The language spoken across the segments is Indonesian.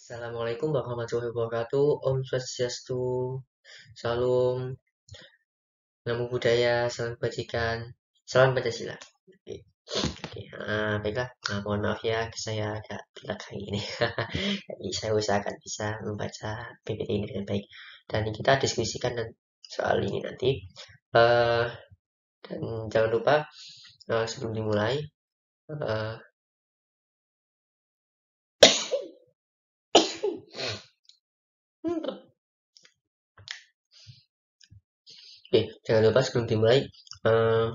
Assalamualaikum warahmatullahi wabarakatuh. Om Swastiastu. Salam, namo buddhaya, salam kebajikan, salam Pancasila. Oke, oke. Baiklah. Mohon maaf ya, saya agak telat hari ini. Jadi saya usahakan bisa membaca PPT ini dengan baik. Dan kita diskusikan soal ini nanti. Eh, dan jangan lupa sebelum dimulai, eh, jangan lupa sebelum dimulai. eh,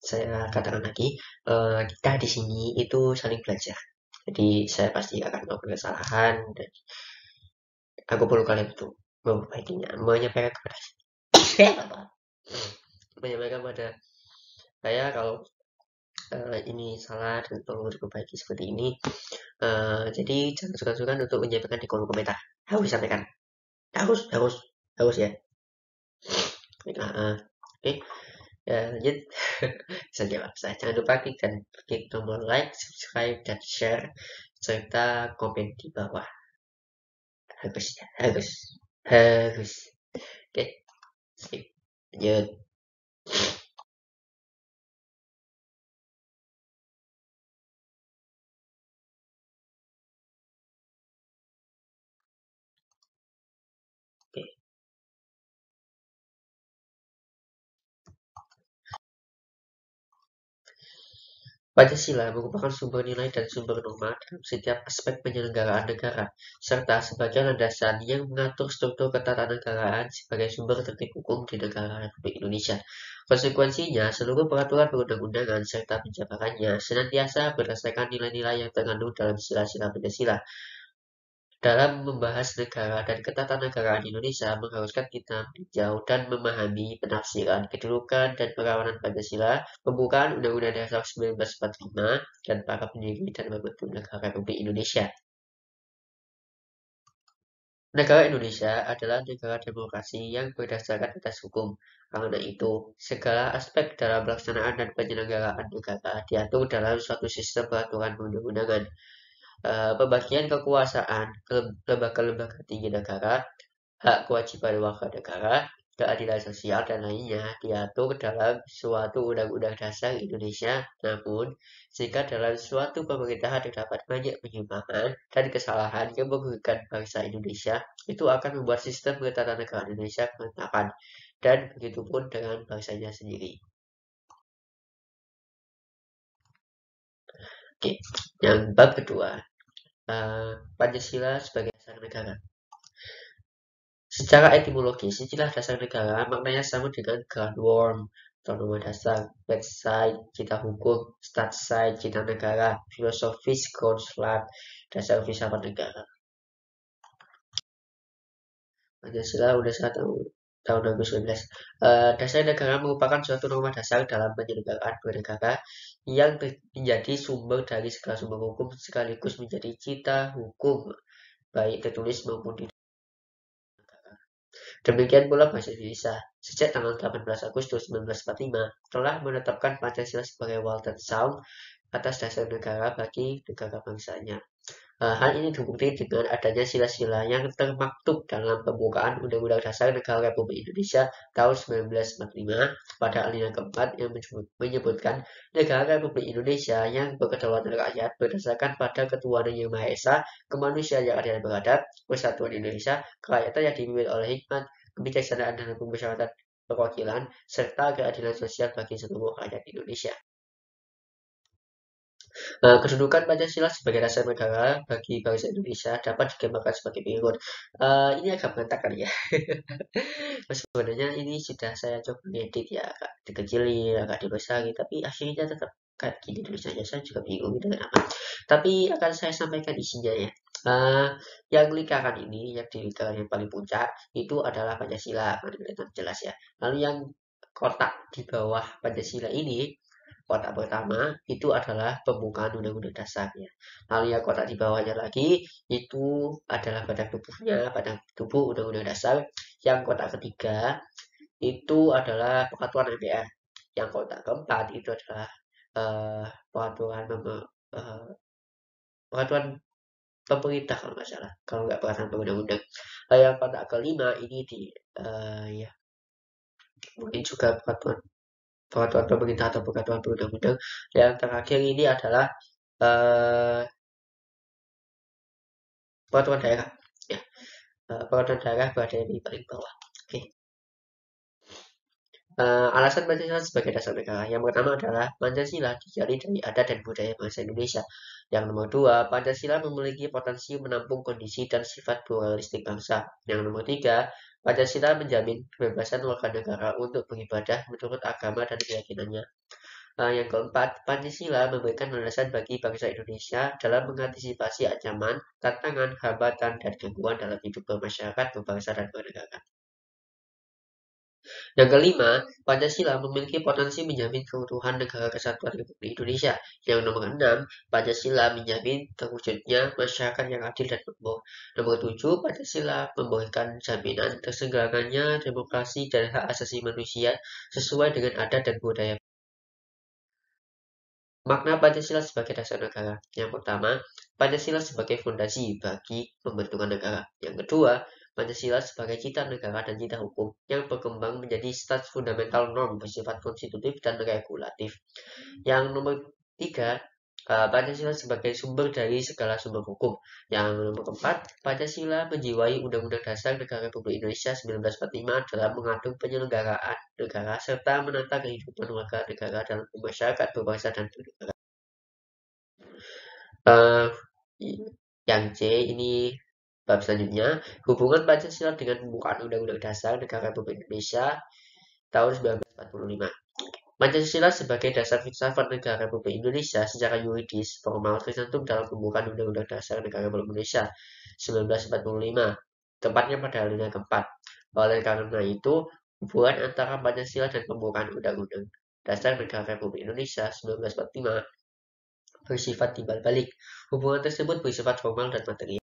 Saya katakan lagi, kita di sini itu saling belajar. Jadi saya pasti akan melakukan kesalahan dan aku perlu kalian untuk memperbaikinya, menyampaikan pada saya kalau ini salah dan perlu diperbaiki seperti ini. Jadi jangan suka-suka untuk menyampaikan di kolom komentar. Harus disampaikan, harus ya. Baiklah, oke. Ya, lanjut. Saja saya jangan lupa klik tombol like, subscribe, dan share serta komen di bawah. Harus ya, harus. Oke, skip. Lanjut. Oke. Pancasila merupakan sumber nilai dan sumber norma dalam setiap aspek penyelenggaraan negara, serta sebagai landasan yang mengatur struktur ketatanegaraan sebagai sumber tertib hukum di negara Republik Indonesia. Konsekuensinya, seluruh peraturan perundang-undangan serta penjabarannya senantiasa berdasarkan nilai-nilai yang terkandung dalam sila-sila Pancasila. Dalam membahas negara dan ketatanegaraan Indonesia mengharuskan kita meninjau dan memahami penafsiran, kedudukan, dan perawanan Pancasila, pembukaan Undang-Undang Dasar 1945, dan para pendiri dan pembentuk negara Republik Indonesia. Negara Indonesia adalah negara demokrasi yang berdasarkan atas hukum. Karena itu, segala aspek dalam pelaksanaan dan penyelenggaraan negara diatur dalam suatu sistem peraturan perundang-undangan. Pembagian kekuasaan ke lembaga-lembaga tinggi negara, hak kewajiban warga negara, keadilan sosial, dan lainnya diatur dalam suatu undang-undang dasar Indonesia. Namun, jika dalam suatu pemerintahan terdapat banyak penyimpangan dan kesalahan yang merugikan bangsa Indonesia, itu akan membuat sistem ketatanegaraan Indonesia berantakan, dan begitupun dengan bangsanya sendiri. Oke, yang bab kedua, Pancasila sebagai dasar negara. Secara etimologis, istilah dasar negara maknanya sama dengan groundworm atau nama dasar, website, cita hukum, statside, cita negara, filosofis, konslat, dasar filsafat negara. Pancasila udah tahun 2019. Dasar negara merupakan suatu norma dasar dalam penyelenggaraan bernegara yang menjadi sumber dari segala sumber hukum sekaligus menjadi cita hukum baik tertulis maupun di negara. Demikian pula bahasa Indonesia, sejak tanggal 18 Agustus 1945 telah menetapkan Pancasila sebagai Walter Sound atas dasar negara bagi negara bangsanya. Hal ini terbukti dengan adanya sila-sila yang termaktub dalam pembukaan Undang-Undang Dasar Negara Republik Indonesia tahun 1945 pada alinea keempat yang menyebutkan negara Republik Indonesia yang berkedaulatan rakyat berdasarkan pada ketuhanan yang Maha Esa, kemanusiaan yang adil dan beradab, persatuan Indonesia, kerakyatan yang dipimpin oleh hikmat, kebijaksanaan dan permusyawaratan perwakilan, serta keadilan sosial bagi seluruh rakyat Indonesia. Kedudukan Pancasila sebagai dasar negara bagi bangsa Indonesia dapat digambarkan sebagai berikut. Ini agak berantakan ya. Sebenarnya ini sudah saya coba ngedit ya, agak dikecilin, agak dibesari, tapi akhirnya tetap kayak gini tulisannya. Saya juga bingung itu kenapa. Tapi akan saya sampaikan isinya ya. Yang lingkaran ini, yang di lingkaran yang paling puncak itu adalah Pancasila, kelihatan jelas ya. Lalu yang kotak di bawah Pancasila ini, kotak pertama itu adalah pembukaan Undang-Undang Dasarnya. Lalu yang kotak di bawahnya lagi itu adalah badan tubuhnya, badan tubuh Undang-Undang Dasar. Yang kotak ketiga itu adalah peraturan MPR. Yang kotak keempat itu adalah peraturan peraturan pemerintah kalau nggak salah, kalau nggak peraturan perundang-undang. Yang pada kelima ini ya mungkin juga peraturan pemerintah atau peraturan perundang-undang. Yang terakhir ini adalah eh, peraturan daerah. Ya, peraturan daerah berada di paling bawah. Oke. Alasan Pancasila sebagai dasar negara. Yang pertama adalah Pancasila dijalin dari adat dan budaya bangsa Indonesia. Yang nomor dua, Pancasila memiliki potensi menampung kondisi dan sifat pluralistik bangsa. Yang nomor tiga, Pancasila menjamin kebebasan warga negara untuk beribadah menurut agama dan keyakinannya. Yang keempat, Pancasila memberikan landasan bagi bangsa Indonesia dalam mengantisipasi ancaman, tantangan, hambatan, dan gangguan dalam hidup bermasyarakat, berbangsa, dan bernegara. Yang kelima, Pancasila memiliki potensi menjamin keutuhan negara kesatuan Republik Indonesia. Yang nomor enam, Pancasila menjamin terwujudnya masyarakat yang adil dan makmur. Nomor tujuh, Pancasila memberikan jaminan terselenggaranya demokrasi dan hak asasi manusia sesuai dengan adat dan budaya. Makna Pancasila sebagai dasar negara. Yang pertama, Pancasila sebagai fondasi bagi pembentukan negara. Yang kedua, Pancasila sebagai cita negara dan cita hukum yang berkembang menjadi status fundamental norm bersifat konstitutif dan regulatif. Yang nomor tiga, Pancasila sebagai sumber dari segala sumber hukum. Yang nomor keempat, Pancasila menjiwai Undang-Undang Dasar Negara Republik Indonesia 1945 dalam mengatur penyelenggaraan negara serta menata kehidupan warga negara dalam masyarakat berbangsa dan bernegara. Uh, yang C ini bab selanjutnya, hubungan Pancasila dengan pembukaan Undang-Undang Dasar Negara Republik Indonesia tahun 1945. Pancasila sebagai dasar filsafat negara Republik Indonesia secara yuridis formal tercantum dalam pembukaan Undang-Undang Dasar Negara Republik Indonesia 1945, tepatnya pada alinea keempat. Oleh karena itu, hubungan antara Pancasila dan pembukaan Undang-Undang Dasar Negara Republik Indonesia 1945 bersifat timbal balik. Hubungan tersebut bersifat formal dan material.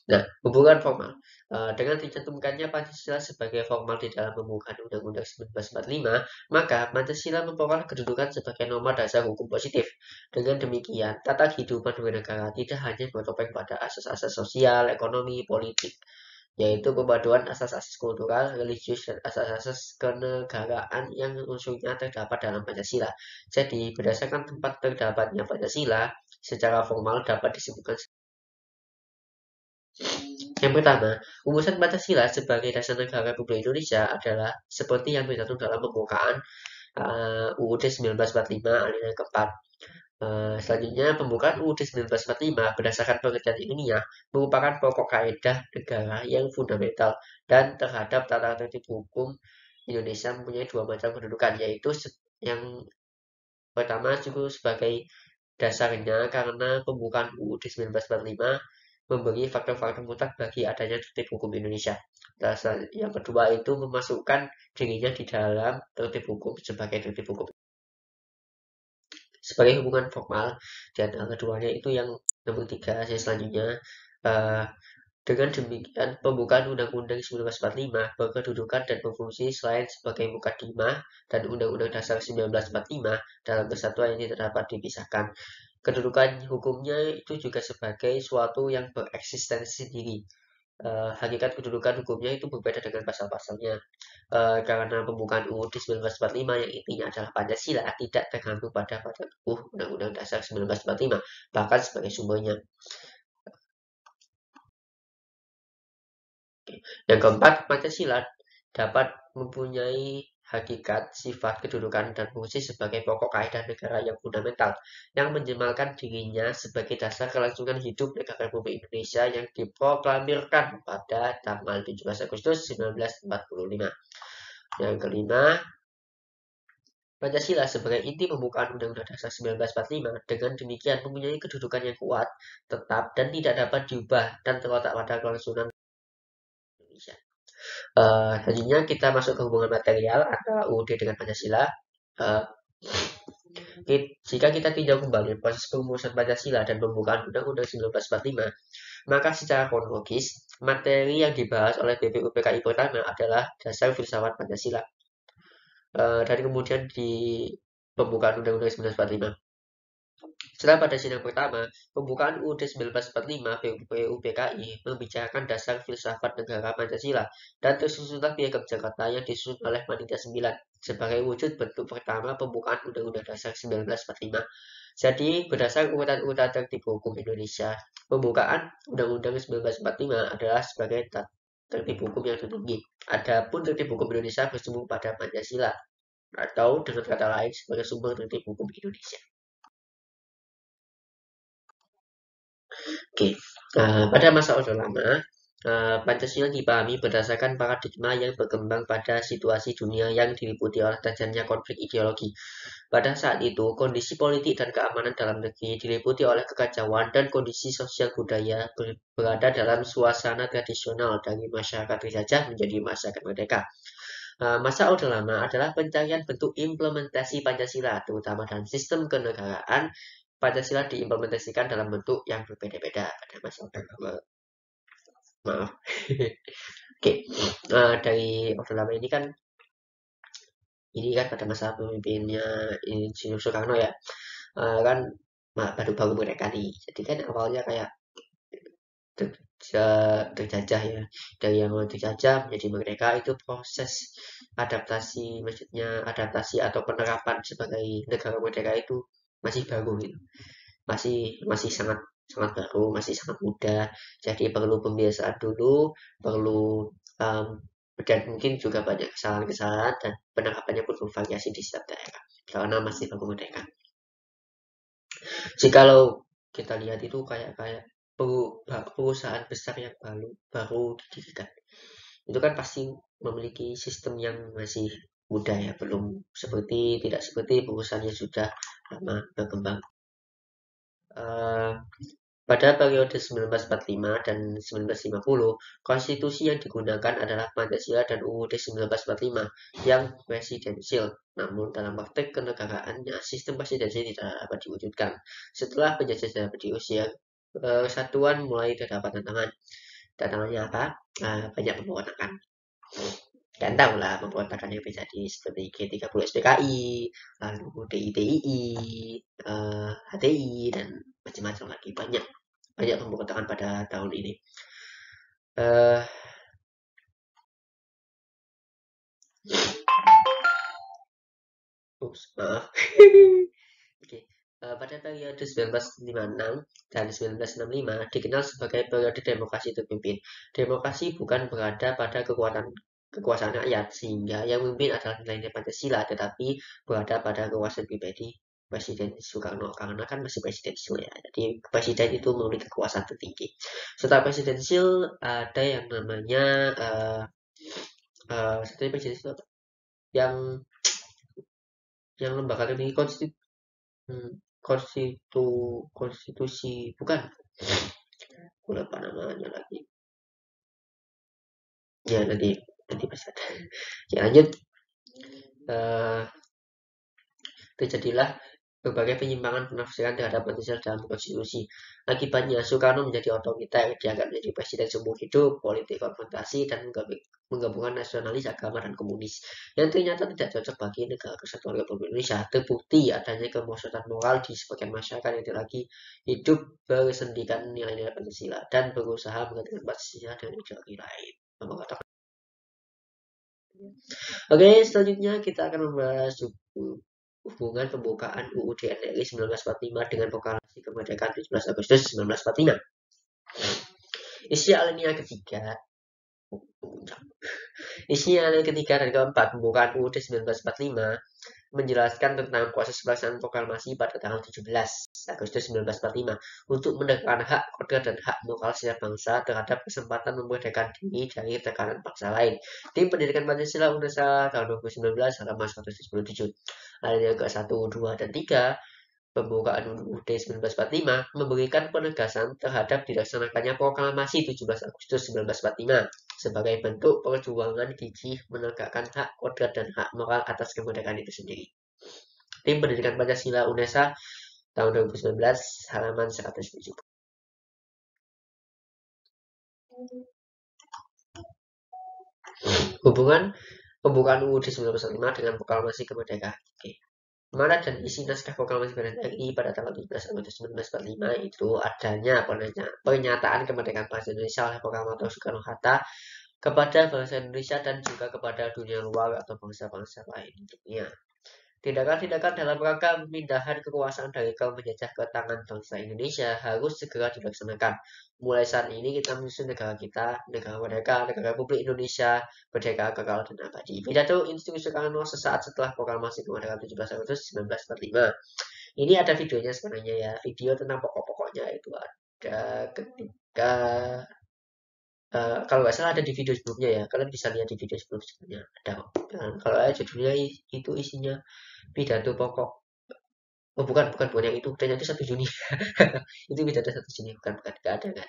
Nah, hubungan formal. Dengan dicantumkannya Pancasila sebagai formal di dalam pembukaan Undang-Undang 1945, maka Pancasila memperoleh kedudukan sebagai norma dasar hukum positif. Dengan demikian, tata kehidupan bernegara tidak hanya bertopeng pada asas-asas sosial, ekonomi, politik, yaitu pemaduan asas-asas kultural, religius, dan asas-asas kenegaraan yang unsurnya terdapat dalam Pancasila. Jadi, berdasarkan tempat terdapatnya Pancasila, secara formal dapat disebutkan. Yang pertama, rumusan Pancasila sebagai dasar negara Republik Indonesia adalah seperti yang tercantum dalam pembukaan UUD 1945 alinea keempat. Selanjutnya, pembukaan UUD 1945 berdasarkan pengertian ilmiah merupakan pokok kaidah negara yang fundamental dan terhadap tata tertib hukum Indonesia mempunyai dua macam kedudukan, yaitu yang pertama cukup sebagai dasarnya karena pembukaan UUD 1945 memberi faktor-faktor mutlak bagi adanya tertib hukum Indonesia. Dasar yang kedua itu memasukkan dirinya di dalam tertib hukum sebagai tertib hukum. Sebagai hubungan formal, dan keduanya itu yang nomor tiga, selanjutnya. Dengan demikian, pembukaan Undang-Undang 1945 berkedudukan dan berfungsi selain sebagai mukadimah dan Undang-Undang Dasar 1945 dalam kesatuan yang tidak dapat dipisahkan. Kedudukan hukumnya itu juga sebagai suatu yang bereksistensi sendiri. Hakikat kedudukan hukumnya itu berbeda dengan pasal-pasalnya. Karena pembukaan UUD 1945 yang intinya adalah Pancasila tidak tergantung pada Undang-Undang Dasar 1945, bahkan sebagai sumbernya. Yang keempat, Pancasila dapat mempunyai hakikat, sifat, kedudukan, dan fungsi sebagai pokok kaidah negara yang fundamental, yang menjemalkan dirinya sebagai dasar kelangsungan hidup negara Republik Indonesia yang diproklamirkan pada tanggal 17 Agustus 1945. Yang kelima, Pancasila sebagai inti pembukaan Undang-Undang Dasar 1945 dengan demikian mempunyai kedudukan yang kuat, tetap, dan tidak dapat diubah dan terletak pada kelangsungan Indonesia. Selanjutnya kita masuk ke hubungan material antara UUD dengan Pancasila. Uh, Jika kita tinjau kembali proses perumusan Pancasila dan pembukaan Undang-Undang 1945, maka secara kronologis, materi yang dibahas oleh BPUPKI pertama adalah dasar filsafat Pancasila. Dan kemudian di pembukaan Undang-Undang 1945. Setelah pada sidang pertama, pembukaan UUD 1945 PUPKI membicarakan dasar filsafat negara Pancasila dan tersusunlah Piagam Jakarta yang disusun oleh Panitia 9 sebagai wujud bentuk pertama pembukaan Undang-Undang Dasar 1945. Jadi, berdasar urutan-urutan tertib hukum Indonesia, pembukaan Undang-Undang 1945 adalah sebagai tertib hukum yang tertinggi. Adapun tertib hukum Indonesia bersumber pada Pancasila atau dengan kata lain sebagai sumber tertib hukum Indonesia. Oke, pada masa Orde Lama, Pancasila dipahami berdasarkan paradigma yang berkembang pada situasi dunia yang diliputi oleh tajamnya konflik ideologi. Pada saat itu, kondisi politik dan keamanan dalam negeri diliputi oleh kekacauan dan kondisi sosial budaya berada dalam suasana tradisional dari masyarakat terjajah menjadi masyarakat merdeka. Masa Orde Lama adalah pencarian bentuk implementasi Pancasila, terutama dalam sistem kenegaraan. Pancasila diimplementasikan dalam bentuk yang berbeda-beda pada masa Orde Lama. Maaf. Oke, dari Orde Lama ini kan pada masa pemimpinnya Insinyur Soekarno ya, kan baru-baru mereka nih. Jadi kan awalnya kayak terjajah ya, dari yang terjajah menjadi merdeka itu proses adaptasi, maksudnya adaptasi atau penerapan sebagai negara merdeka itu masih baru gitu, masih masih sangat sangat baru, masih sangat muda. Jadi perlu pembiasaan dulu, perlu um, dan mungkin juga banyak kesalahan-kesalahan dan penerapannya pun bervariasi di setiap daerah karena masih baru merdeka. Jikalau kita lihat itu kayak kayak perusahaan besar yang baru didirikan, itu kan pasti memiliki sistem yang masih mudah ya, belum tidak seperti perusahaan yang sudah lama berkembang. Eh, Pada periode 1945 dan 1950, konstitusi yang digunakan adalah Pancasila dan UUD 1945 yang presidensil. Namun dalam praktek kenegaraannya, sistem presidensil tidak dapat diwujudkan. Setelah penjajah dapat diusir, satuan mulai terdapat tantangan. Tantangannya apa? Banyak pemberontakan. Dan tahu lah pemberontakan yang terjadi seperti G30 SPKI, lalu DITII, HTI, dan macam-macam lagi. Banyak pemberontakan pada tahun ini. Uh, Maaf. Oke. Pada periode 1956 dan 1965 dikenal sebagai periode demokrasi terpimpin. Demokrasi bukan berada pada kekuasaan rakyat, sehingga yang memimpin adalah nilai-nilai Pancasila, tetapi berada pada kekuasaan pribadi Presiden Soekarno, karena kan masih presidensil ya. Jadi presiden itu memiliki kekuasaan tertinggi. Setelah presidensil ada yang namanya setelah presidensil yang lembaga tertinggi konstitusi bukan, aku lupa namanya lagi ya, nanti bisa. Ya lanjut. uh, Terjadilah berbagai penyimpangan penafsiran terhadap Pancasila dalam konstitusi. Akibatnya, Soekarno menjadi otoriter, dianggap menjadi presiden seumur hidup, politik konfrontasi, dan menggabungkan nasionalis, agama, dan komunis. Yang ternyata tidak cocok bagi negara kesatuan Republik Indonesia. Terbukti adanya kemerosotan moral di sebagian masyarakat yang lagi hidup bersendikan nilai-nilai Pancasila dan berusaha menggantikan Pancasila dengan ideologi lain. Oke, selanjutnya kita akan membahas hubungan pembukaan UUD NRI 1945 dengan proklamasi kemerdekaan 17 Agustus 1945. Isi alinea ketiga dan keempat pembukaan UUD 1945 menjelaskan tentang proses pelaksanaan proklamasi pada tanggal 17 Agustus 1945 untuk menegakkan hak kodrat dan hak moral setiap bangsa terhadap kesempatan memerdekakan diri dari tekanan bangsa lain. Tim Pendidikan Pancasila UNESA tahun 2019 halaman 197. Alinea ke-1, 2, dan 3 pembukaan UUD 1945 memberikan penegasan terhadap dilaksanakannya proklamasi 17 Agustus 1945 sebagai bentuk perjuangan gigih menegakkan hak kodrat dan hak moral atas kemerdekaan itu sendiri. Tim Pendidikan Pancasila UNESA tahun 2019 halaman 170. Hubungan pembukaan UUD 1945 dengan proklamasi kemerdekaan. Oke. Mana dan isi naskah proklamasi kemerdekaan RI pada tanggal 17 Agustus 1945 itu adanya pernyataan kemerdekaan bangsa Indonesia oleh proklamator Soekarno-Hatta kepada bangsa Indonesia dan juga kepada dunia luar atau bangsa-bangsa lain di dunia. Tindakan-tindakan dalam rangka pemindahan kekuasaan dari kaum penjajah ke tangan bangsa Indonesia harus segera dilaksanakan. Mulai saat ini kita menyusun negara kita, negara merdeka, negara Republik Indonesia, merdeka, kekal, dan abadi. Pidato Insinyur Soekarno sesaat setelah proklamasi kemerdekaan 17 Agustus 1945. Ini ada videonya sebenarnya ya, video tentang pokok-pokoknya itu ada ketika kalau nggak salah ada di video sebelumnya ya, kalian bisa lihat di video sebelumnya ada. Dan kalau judulnya itu isinya pidato pokok. Oh bukan yang itu, dan itu 1 Juni. Itu pidato 1 Juni, bukan, nggak ada.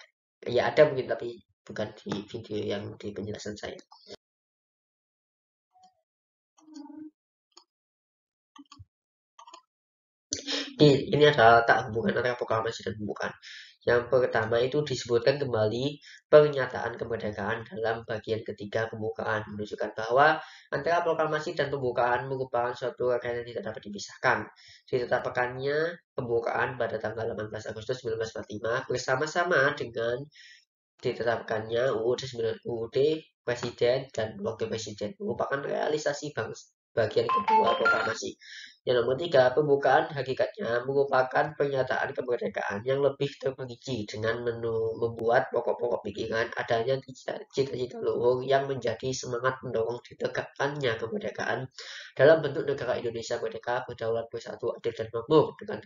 Ya ada mungkin tapi bukan di video yang di penjelasan saya. Ini adalah tak hubungan antara proklamasi dan pembukaan. Yang pertama itu disebutkan kembali pernyataan kemerdekaan dalam bagian ketiga pembukaan, menunjukkan bahwa antara proklamasi dan pembukaan merupakan suatu rangkaian yang tidak dapat dipisahkan. Ditetapkannya pembukaan pada tanggal 18 Agustus 1945 bersama-sama dengan ditetapkannya UUD Presiden dan Wakil Presiden merupakan realisasi bagian kedua proklamasi. Yang nomor 3, pembukaan hakikatnya merupakan pernyataan kemerdekaan yang lebih terperinci dengan membuat pokok-pokok pikiran adanya cita-cita luhur yang menjadi semangat mendorong ditegakkannya kemerdekaan dalam bentuk negara Indonesia merdeka, berdaulat, bersatu, adil, dan makmur dengan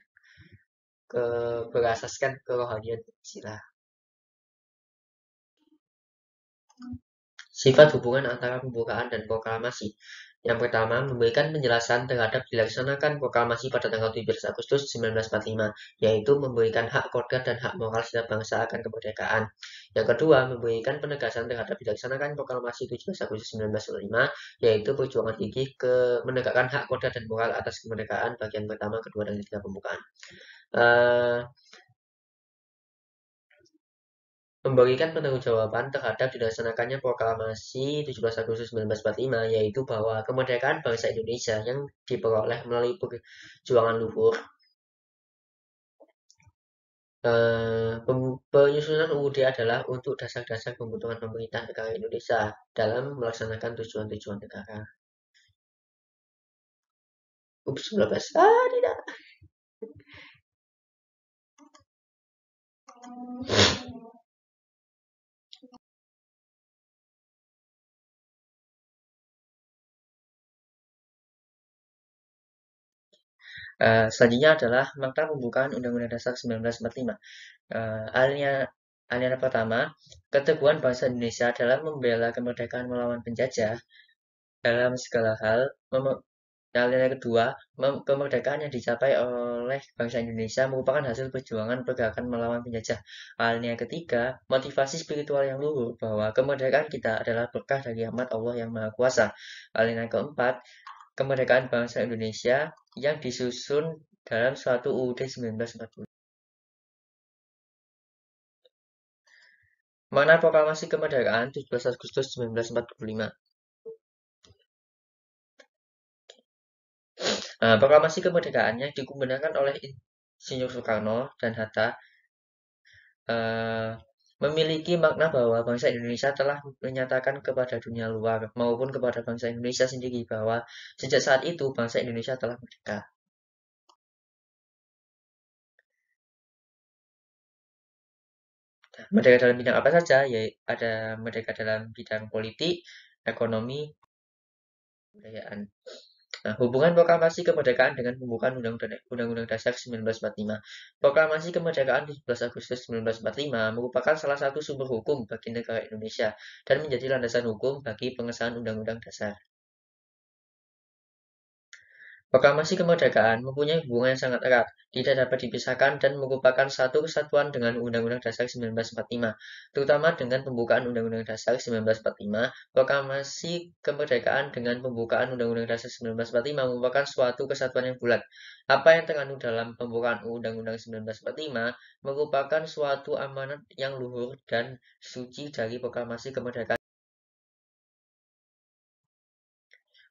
berasaskan kerohanian Pancasila. Sifat hubungan antara pembukaan dan proklamasi. Yang pertama, memberikan penjelasan terhadap dilaksanakan proklamasi pada tanggal 17 Agustus 1945, yaitu memberikan hak kodrat dan hak moral setiap bangsa akan kemerdekaan. Yang kedua, memberikan penegasan terhadap dilaksanakan proklamasi 17 Agustus 1945, yaitu perjuangan gigih ke menegakkan hak kodrat dan moral atas kemerdekaan bagian pertama, kedua, dan ketiga pembukaan. Memberikan pertanggungjawaban terhadap dilaksanakannya proklamasi 17 Agustus 1945, yaitu bahwa kemerdekaan bangsa Indonesia yang diperoleh melalui perjuangan luhur. Penyusunan UUD adalah untuk dasar-dasar pembentukan pemerintah negara Indonesia dalam melaksanakan tujuan-tujuan negara. 19. Tidak. Selanjutnya adalah makna pembukaan Undang-Undang Dasar 1945. Alinea pertama, keteguhan bangsa Indonesia dalam membela kemerdekaan melawan penjajah dalam segala hal. Alinea kedua, kemerdekaan yang dicapai oleh bangsa Indonesia merupakan hasil perjuangan pergerakan melawan penjajah. Alinea ketiga, motivasi spiritual yang luhur bahwa kemerdekaan kita adalah berkah dari rahmat Allah yang Maha Kuasa. Alinea keempat, kemerdekaan bangsa Indonesia yang disusun dalam suatu UUD 1945. Makna proklamasi kemerdekaan 17 Agustus 1945. Proklamasi kemerdekaan yang digunakan oleh Insinyur Soekarno dan Hatta memiliki makna bahwa bangsa Indonesia telah menyatakan kepada dunia luar maupun kepada bangsa Indonesia sendiri bahwa sejak saat itu bangsa Indonesia telah merdeka. Merdeka dalam bidang apa saja? Ya, ada merdeka dalam bidang politik, ekonomi, kebudayaan. Nah, hubungan proklamasi kemerdekaan dengan pembukaan Undang-Undang Dasar 1945. Proklamasi kemerdekaan 17 Agustus 1945 merupakan salah satu sumber hukum bagi negara Indonesia dan menjadi landasan hukum bagi pengesahan Undang-Undang Dasar. Proklamasi kemerdekaan mempunyai hubungan yang sangat erat, tidak dapat dipisahkan dan merupakan satu kesatuan dengan Undang-Undang Dasar 1945, terutama dengan pembukaan Undang-Undang Dasar 1945. Proklamasi kemerdekaan dengan pembukaan Undang-Undang Dasar 1945 merupakan suatu kesatuan yang bulat. Apa yang terkandung dalam pembukaan Undang-Undang 1945 merupakan suatu amanat yang luhur dan suci dari proklamasi kemerdekaan.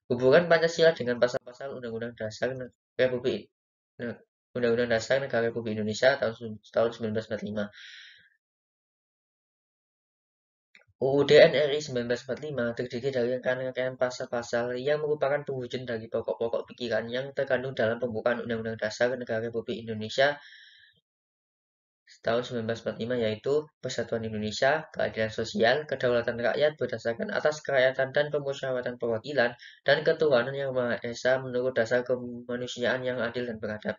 Hubungan Pancasila dengan pasal-pasal Undang-Undang Dasar Republik Undang-Undang Dasar Negara Republik Indonesia tahun 1945. UUD NRI 1945 terdiri dari rangkaian pasal-pasal yang merupakan pewujud dari pokok-pokok pikiran yang terkandung dalam pembukaan Undang-Undang Dasar Negara Republik Indonesia tahun 1945, yaitu Persatuan Indonesia, keadilan sosial, kedaulatan rakyat berdasarkan atas kerakyatan dan pemusyawaratan perwakilan, dan ketuhanan yang Maha Esa menurut dasar kemanusiaan yang adil dan beradab.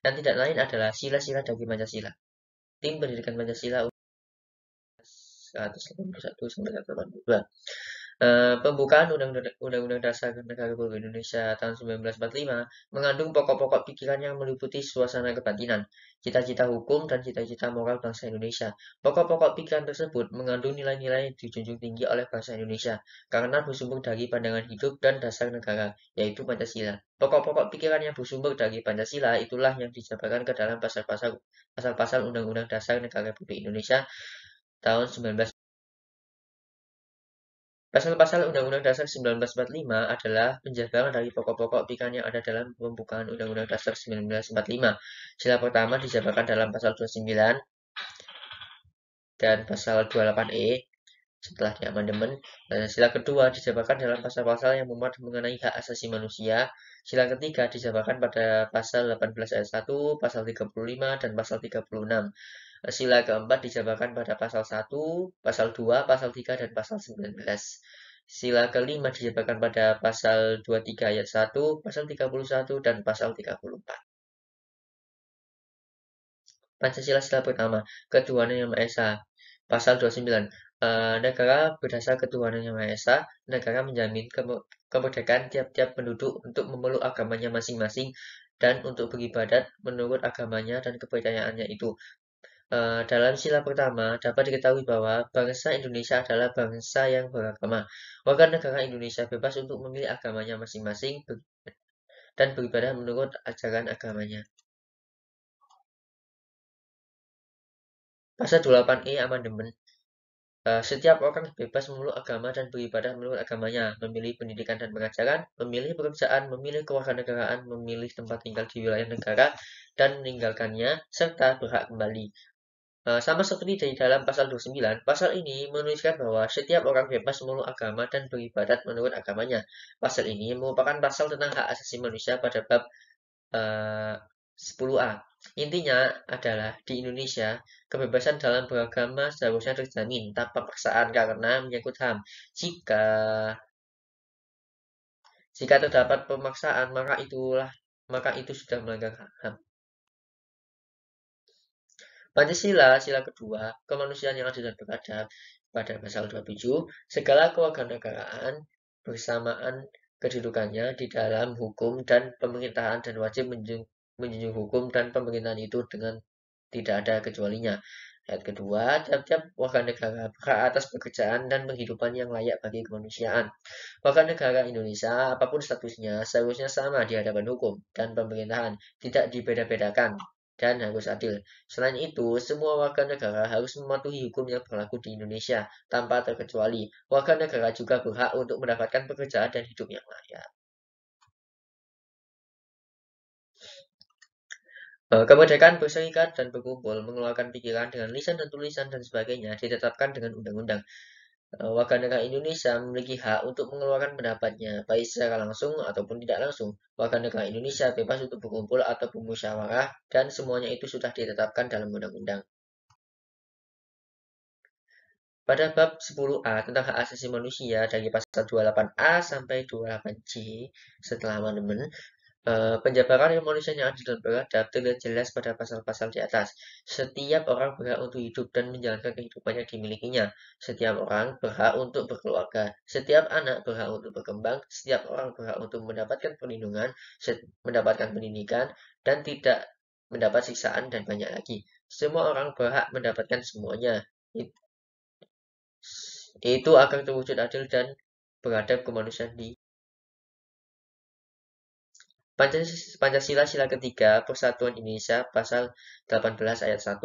Dan tidak lain adalah sila-sila dari Pancasila. Tim Pendidikan Pancasila 181 sampai 182. Pembukaan Undang-Undang Dasar Negara Republik Indonesia tahun 1945 mengandung pokok-pokok pikiran yang meliputi suasana kebatinan, cita-cita hukum, dan cita-cita moral bangsa Indonesia. Pokok-pokok pikiran tersebut mengandung nilai-nilai yang dijunjung tinggi oleh bangsa Indonesia karena bersumber dari pandangan hidup dan dasar negara, yaitu Pancasila. Pokok-pokok pikiran yang bersumber dari Pancasila itulah yang dijabarkan ke dalam pasal-pasal Undang-Undang Dasar Negara Republik Indonesia tahun 1945. Pasal-pasal Undang-Undang Dasar 1945 adalah penjabaran dari pokok-pokok pikiran yang ada dalam pembukaan Undang-Undang Dasar 1945. Sila pertama dijabarkan dalam pasal 29 dan pasal 28E setelah diamandemen. Sila kedua dijabarkan dalam pasal-pasal yang memuat mengenai hak asasi manusia. Sila ketiga dijabarkan pada pasal 18 ayat 1, pasal 35, dan pasal 36. Sila keempat dijabarkan pada pasal 1, pasal 2, pasal 3, dan pasal 19. Sila kelima dijabarkan pada pasal 23 ayat 1, pasal 31, dan pasal 34. Pancasila sila pertama, ketuhanan yang Maha Esa. Pasal 29. Negara berdasar ketuhanan yang Maha Esa, negara menjamin kemerdekaan tiap-tiap penduduk untuk memeluk agamanya masing-masing dan untuk beribadat menurut agamanya dan kepercayaannya itu. Dalam sila pertama, dapat diketahui bahwa bangsa Indonesia adalah bangsa yang beragama. Warga negara Indonesia bebas untuk memilih agamanya masing-masing dan beribadah menurut ajaran agamanya. Pasal 28E Amandemen. Setiap orang bebas memeluk agama dan beribadah menurut agamanya, memilih pendidikan dan pengajaran, memilih pekerjaan, memilih kewarganegaraan, memilih tempat tinggal di wilayah negara, dan meninggalkannya, serta berhak kembali. Sama seperti di dalam pasal 29, pasal ini menuliskan bahwa setiap orang bebas memeluk agama dan beribadat menurut agamanya. Pasal ini merupakan pasal tentang hak asasi manusia pada bab 10A. Intinya adalah di Indonesia, kebebasan dalam beragama seharusnya terjamin tanpa paksaan karena menyangkut HAM. Jika terdapat pemaksaan, maka itu sudah melanggar HAM. Pancasila, sila kedua, kemanusiaan yang adil dan beradab, pada pasal 27, segala kewarganegaraan bersamaan kedudukannya di dalam hukum dan pemerintahan dan wajib menjunjung hukum dan pemerintahan itu dengan tidak ada kecualinya. Ayat kedua, tiap-tiap warga negara berhak atas pekerjaan dan penghidupan yang layak bagi kemanusiaan. Warga negara Indonesia, apapun statusnya, seharusnya sama di hadapan hukum dan pemerintahan, tidak dibeda-bedakan, dan harus adil. Selain itu, semua warga negara harus mematuhi hukum yang berlaku di Indonesia, tanpa terkecuali. Warga negara juga berhak untuk mendapatkan pekerjaan dan hidup yang layak. Kemerdekaan berserikat dan berkumpul, mengeluarkan pikiran dengan lisan dan tulisan dan sebagainya ditetapkan dengan undang-undang. Warga negara Indonesia memiliki hak untuk mengeluarkan pendapatnya, baik secara langsung ataupun tidak langsung. Warga negara Indonesia bebas untuk berkumpul atau bermusyawarah, dan semuanya itu sudah ditetapkan dalam undang-undang. Pada bab 10A tentang hak asasi manusia dari pasal 28A sampai 28C setelah amandemen, penjabaran kemanusiaan yang adil dan beradab terlihat jelas pada pasal-pasal di atas. Setiap orang berhak untuk hidup dan menjalankan kehidupan yang dimilikinya. Setiap orang berhak untuk berkeluarga. Setiap anak berhak untuk berkembang. Setiap orang berhak untuk mendapatkan perlindungan, mendapatkan pendidikan, dan tidak mendapat siksaan, dan banyak lagi. Semua orang berhak mendapatkan semuanya. Itu agar terwujud adil dan beradab kemanusiaan di Pancasila sila ketiga Persatuan Indonesia pasal 18 ayat 1,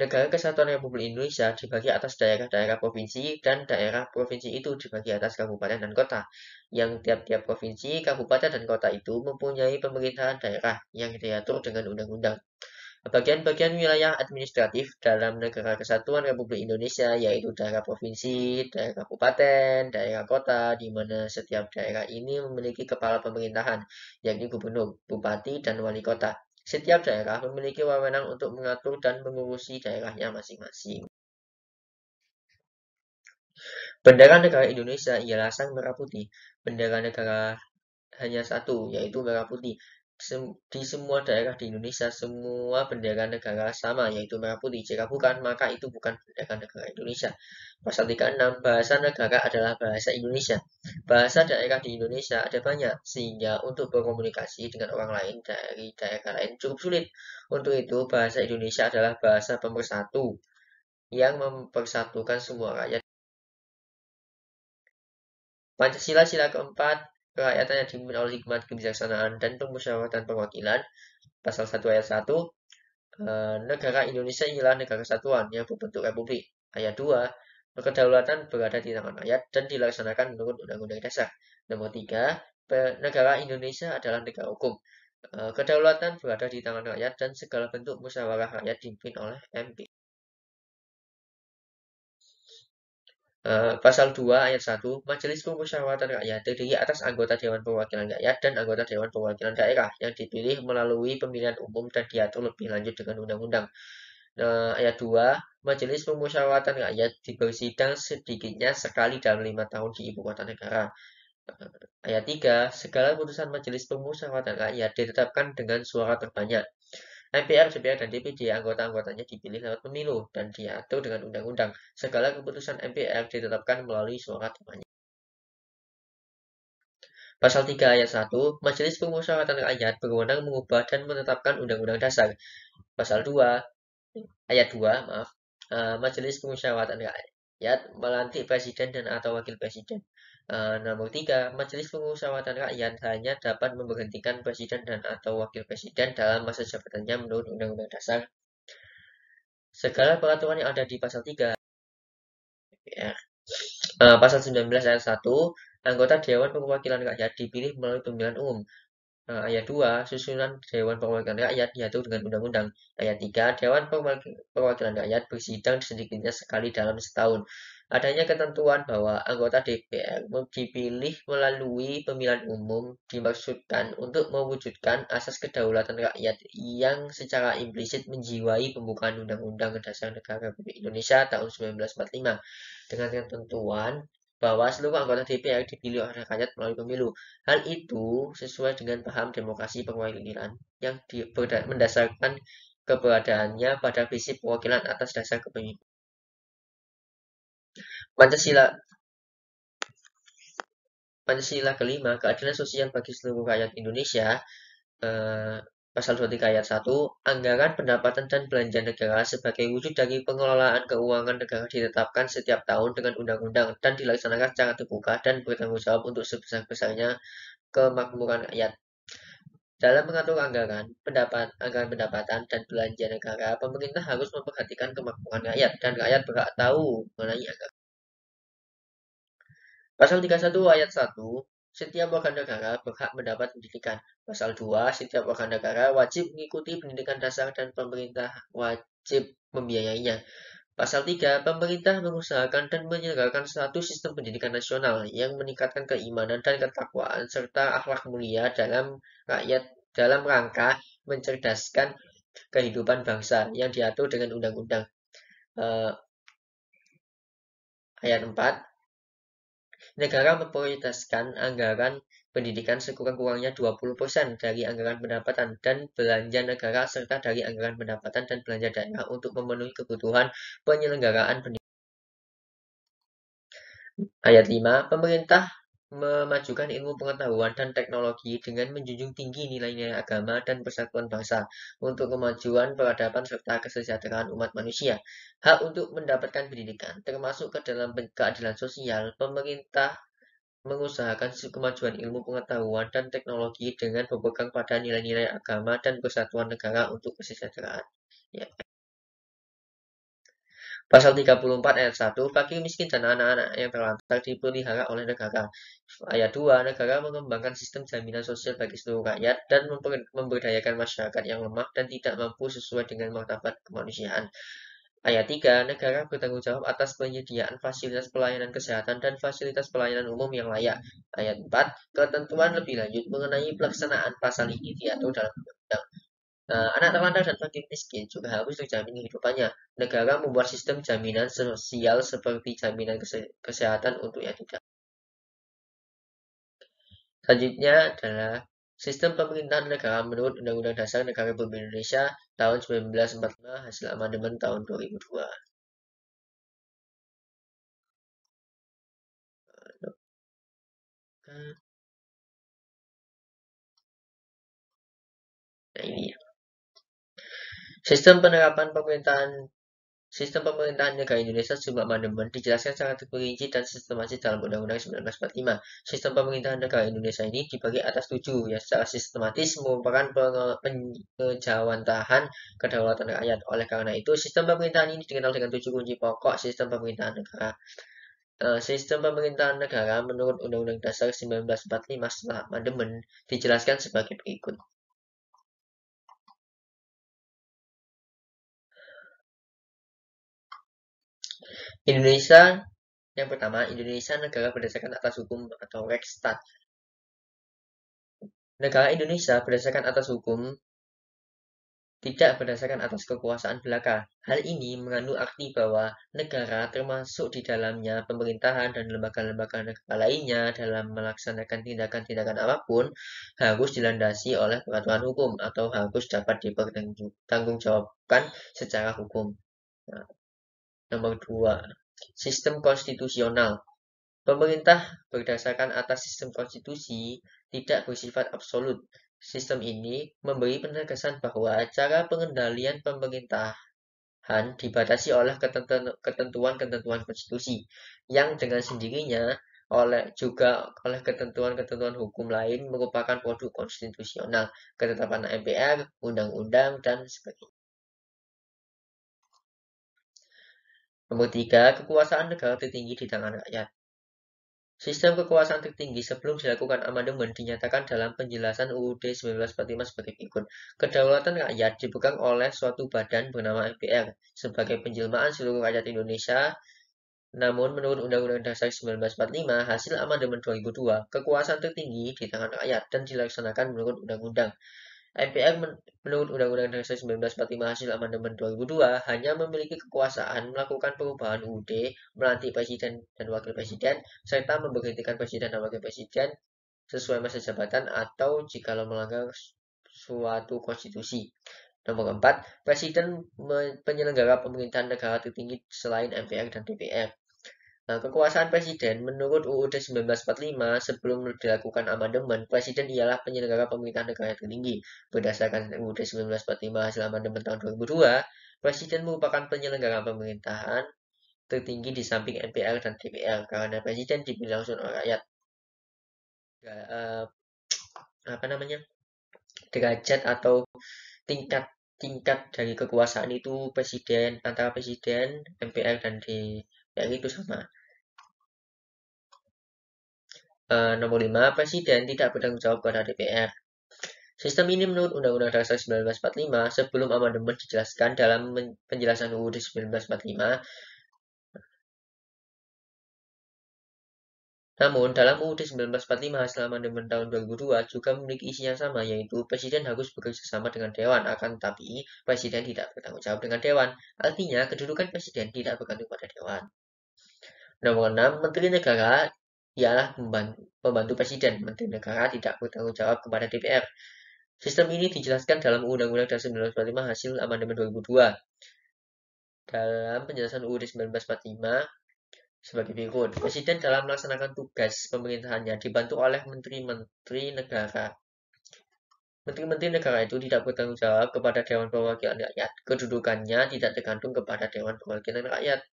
Negara Kesatuan Republik Indonesia dibagi atas daerah-daerah provinsi dan daerah provinsi itu dibagi atas kabupaten dan kota. Yang tiap-tiap provinsi, kabupaten dan kota itu mempunyai pemerintahan daerah yang diatur dengan undang-undang. Bagian-bagian wilayah administratif dalam Negara Kesatuan Republik Indonesia yaitu daerah provinsi, daerah kabupaten, daerah kota, di mana setiap daerah ini memiliki kepala pemerintahan, yakni gubernur, bupati, dan wali kota. Setiap daerah memiliki wewenang untuk mengatur dan mengurusi daerahnya masing-masing. Bendera negara Indonesia ialah sang merah putih. Bendera negara hanya satu, yaitu merah putih. Di semua daerah di Indonesia, semua bendera negara sama, yaitu merah putih. Jika bukan, maka itu bukan bendera negara Indonesia. Pasal 36, bahasa negara adalah bahasa Indonesia. Bahasa daerah di Indonesia ada banyak, sehingga untuk berkomunikasi dengan orang lain dari daerah lain cukup sulit. Untuk itu, bahasa Indonesia adalah bahasa pemersatu yang mempersatukan semua rakyat. Pancasila sila keempat, kerakyatan yang dipimpin oleh hikmat kebijaksanaan dan permusyawaratan perwakilan. Pasal 1 ayat 1, negara Indonesia ialah negara kesatuan yang berbentuk republik. Ayat 2, kedaulatan berada di tangan rakyat dan dilaksanakan menurut Undang-Undang Dasar. Nomor 3, negara Indonesia adalah negara hukum. Kedaulatan berada di tangan rakyat dan segala bentuk musyawarah rakyat dipimpin oleh MP. Pasal 2 ayat 1, Majelis Permusyawaratan Rakyat terdiri atas anggota Dewan Perwakilan Rakyat dan anggota Dewan Perwakilan Daerah yang dipilih melalui pemilihan umum dan diatur lebih lanjut dengan undang-undang. Ayat 2, Majelis Permusyawaratan Rakyat bersidang sedikitnya sekali dalam 5 tahun di Ibu Kota Negara. Ayat 3, segala putusan Majelis Permusyawaratan Rakyat ditetapkan dengan suara terbanyak. MPR, DPR, dan DPD anggota-anggotanya dipilih lewat pemilu dan diatur dengan undang-undang. Segala keputusan MPR ditetapkan melalui suara terbanyak. Pasal 3 ayat 1, Majelis Permusyawaratan Rakyat berwenang mengubah dan menetapkan Undang-Undang Dasar. Pasal 2 ayat 2, maaf, Majelis Permusyawaratan Rakyat melantik presiden dan atau wakil presiden. Nomor 3, Majelis Permusyawaratan Rakyat hanya dapat memberhentikan presiden dan atau wakil presiden dalam masa jabatannya menurut Undang-Undang Dasar. Segala peraturan yang ada di pasal 3 ya. Pasal 19 ayat 1, anggota Dewan Perwakilan Rakyat dipilih melalui pemilihan umum. Ayat 2, susunan Dewan Perwakilan Rakyat diatur dengan undang-undang. Ayat 3, Dewan Perwakilan Rakyat bersidang sedikitnya sekali dalam setahun. Adanya ketentuan bahwa anggota DPR dipilih melalui pemilihan umum dimaksudkan untuk mewujudkan asas kedaulatan rakyat yang secara implisit menjiwai pembukaan Undang-Undang Dasar Negara Republik Indonesia tahun 1945 dengan ketentuan bahwa seluruh anggota DPR dipilih oleh rakyat melalui pemilu. Hal itu sesuai dengan paham demokrasi perwakilan yang mendasarkan keberadaannya pada prinsip perwakilan atas dasar kepemimpinan. Pancasila kelima, keadilan sosial bagi seluruh rakyat Indonesia. Pasal 23 ayat 1, anggaran pendapatan dan belanja negara sebagai wujud dari pengelolaan keuangan negara ditetapkan setiap tahun dengan undang-undang dan dilaksanakan secara terbuka dan bertanggung jawab untuk sebesar-besarnya kemakmuran rakyat. Dalam mengatur anggaran pendapatan dan belanja negara, pemerintah harus memperhatikan kemakmuran rakyat dan rakyat berhak tahu mengenai anggaran. Pasal 31 ayat 1, setiap warga negara berhak mendapat pendidikan. Pasal 2, setiap warga negara wajib mengikuti pendidikan dasar dan pemerintah wajib membiayainya. Pasal 3, pemerintah mengusahakan dan menyelenggarakan satu sistem pendidikan nasional yang meningkatkan keimanan dan ketakwaan serta akhlak mulia dalam rangka mencerdaskan kehidupan bangsa yang diatur dengan undang-undang. Ayat 4, negara memprioritaskan anggaran pendidikan sekurang-kurangnya 20% dari anggaran pendapatan dan belanja negara serta dari anggaran pendapatan dan belanja daerah untuk memenuhi kebutuhan penyelenggaraan pendidikan. Ayat 5, pemerintah memajukan ilmu pengetahuan dan teknologi dengan menjunjung tinggi nilai-nilai agama dan persatuan bangsa untuk kemajuan peradaban serta kesejahteraan umat manusia. Hak untuk mendapatkan pendidikan, termasuk ke dalam keadilan sosial, pemerintah mengusahakan kemajuan ilmu pengetahuan dan teknologi dengan berpegang pada nilai-nilai agama dan persatuan negara untuk kesejahteraan. Ya. Pasal 34 ayat 1, fakir miskin dan anak-anak yang terlantar dipelihara oleh negara. Ayat 2, negara mengembangkan sistem jaminan sosial bagi seluruh rakyat dan memberdayakan masyarakat yang lemah dan tidak mampu sesuai dengan martabat kemanusiaan. Ayat 3, negara bertanggung jawab atas penyediaan fasilitas pelayanan kesehatan dan fasilitas pelayanan umum yang layak. Ayat 4, ketentuan lebih lanjut mengenai pelaksanaan pasal ini diatur dalam undang-undang. Anak terlantar dan fakir miskin juga harus terjamin kehidupannya. Negara membuat sistem jaminan sosial seperti jaminan kesehatan untuk yang tidak. Selanjutnya adalah sistem pemerintahan negara menurut Undang-Undang Dasar Negara Republik Indonesia tahun 1945 hasil amandemen tahun 2002. Nah ini ya. Sistem pemerintahan negara Indonesia sejumlah amandemen dijelaskan secara terperinci dan sistematis dalam Undang-Undang 1945. Sistem pemerintahan negara Indonesia ini dibagi atas 7, yang secara sistematis merupakan pengejawantahan kedaulatan rakyat. Oleh karena itu, sistem pemerintahan ini dikenal dengan 7 kunci pokok sistem pemerintahan negara. Sistem pemerintahan negara menurut Undang-Undang Dasar 1945 setelah amandemen dijelaskan sebagai berikut. Indonesia, yang pertama, Indonesia negara berdasarkan atas hukum atau Rechtsstaat. Negara Indonesia berdasarkan atas hukum, tidak berdasarkan atas kekuasaan belaka. Hal ini mengandung arti bahwa negara termasuk di dalamnya pemerintahan dan lembaga-lembaga negara lainnya dalam melaksanakan tindakan-tindakan apapun harus dilandasi oleh peraturan hukum atau harus dapat dipertanggungjawabkan secara hukum. Nah, nomor 2, sistem konstitusional. Pemerintah berdasarkan atas sistem konstitusi tidak bersifat absolut. Sistem ini memberi penegasan bahwa cara pengendalian pemerintahan dibatasi oleh ketentuan-ketentuan konstitusi yang dengan sendirinya juga oleh ketentuan-ketentuan hukum lain merupakan produk konstitusional, ketetapan MPR, undang-undang, dan sebagainya. Nomor 3, kekuasaan negara tertinggi di tangan rakyat. Sistem kekuasaan tertinggi sebelum dilakukan amandemen dinyatakan dalam penjelasan UUD 1945 sebagai berikut. Kedaulatan rakyat dipegang oleh suatu badan bernama MPR sebagai penjelmaan seluruh rakyat Indonesia. Namun menurut Undang-Undang Dasar 1945 hasil amandemen 2002, kekuasaan tertinggi di tangan rakyat dan dilaksanakan menurut undang-undang. MPR menurut Undang-Undang Dasar 1945 hasil amandemen 2002 hanya memiliki kekuasaan melakukan perubahan UUD, melantik presiden dan wakil presiden, serta memberhentikan presiden dan wakil presiden sesuai masa jabatan atau jikalau melanggar suatu konstitusi. Nomor 4, presiden penyelenggara pemerintahan negara tertinggi selain MPR dan DPR. Kekuasaan presiden menurut UUD 1945 sebelum dilakukan amandemen, presiden ialah penyelenggara pemerintahan negara tertinggi. Berdasarkan UUD 1945 hasil amandemen tahun 2002, presiden merupakan penyelenggara pemerintahan tertinggi di samping MPR dan DPR karena presiden dipilih langsung oleh rakyat. Derajat atau tingkat dari kekuasaan itu antara presiden, MPR dan DPR itu sama. Nomor 5, presiden tidak bertanggung jawab kepada DPR. Sistem ini menurut Undang-Undang Dasar 1945 sebelum amandemen dijelaskan dalam penjelasan UUD 1945. Namun, dalam UUD 1945 hasil amandemen tahun 2002 juga memiliki isi yang sama, yaitu presiden harus bekerja sama dengan dewan, akan tetapi presiden tidak bertanggung jawab dengan dewan. Artinya, kedudukan presiden tidak bergantung pada dewan. Nomor 6, menteri negara ialah pembantu presiden. Menteri negara tidak bertanggung jawab kepada DPR. Sistem ini dijelaskan dalam Undang-Undang Dasar 1945 hasil amandemen 2002. Dalam penjelasan UUD 1945 sebagai berikut. Presiden dalam melaksanakan tugas pemerintahannya dibantu oleh menteri-menteri negara. Menteri-menteri negara itu tidak bertanggung jawab kepada Dewan Perwakilan Rakyat. Kedudukannya tidak tergantung kepada Dewan Perwakilan Rakyat.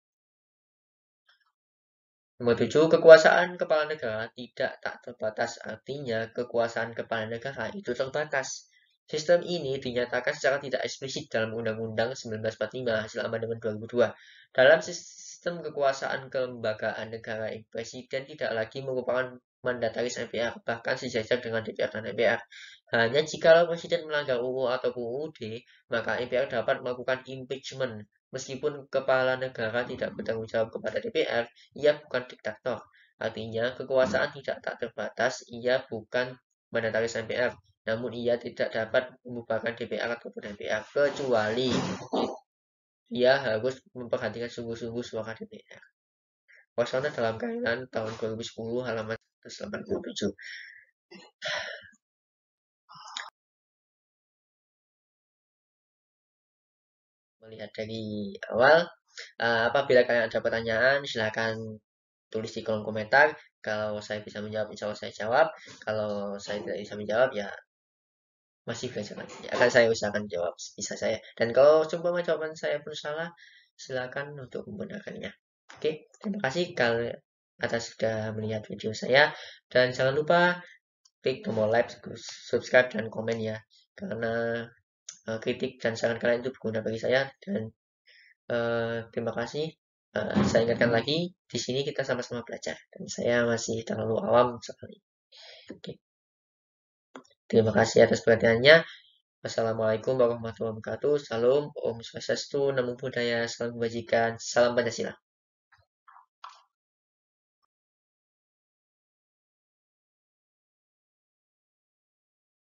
Nomor 7, kekuasaan kepala negara tidak tak terbatas, artinya kekuasaan kepala negara itu terbatas. Sistem ini dinyatakan secara tidak eksplisit dalam Undang-Undang 1945 hasil amandemen 2002. Dalam sistem kekuasaan kelembagaan negara, presiden tidak lagi merupakan mandataris MPR, bahkan sejajar dengan DPR dan MPR. Hanya jika presiden melanggar UU atau UUD, maka MPR dapat melakukan impeachment. Meskipun kepala negara tidak bertanggung jawab kepada DPR, ia bukan diktator. Artinya, kekuasaan tidak tak terbatas, ia bukan mandataris MPR. Namun ia tidak dapat membubarkan DPR ataupun MPR, kecuali ia harus memperhatikan sungguh-sungguh suara DPR. Wasana dalam Kainan tahun 2010 halaman 187. Melihat dari awal, apabila kalian ada pertanyaan, silahkan tulis di kolom komentar. Kalau saya bisa menjawab, insya Allah saya jawab. Kalau saya tidak bisa menjawab, ya masih belajar lagi. Akan saya usahakan jawab bisa saya. Dan kalau coba jawaban saya pun salah, silakan untuk membenarkannya. Oke, terima kasih kalian atas sudah melihat video saya. Dan jangan lupa klik tombol like, subscribe, dan komen ya. Karena kritik dan saran kalian itu berguna bagi saya. Dan terima kasih. Saya ingatkan lagi, di sini kita sama-sama belajar. Dan saya masih terlalu awam sekali. Oke. Terima kasih atas perhatiannya. Wassalamualaikum warahmatullahi wabarakatuh. Salam, Om Swastiastu, Namo Buddhaya, Salam Kebajikan, Salam Pancasila.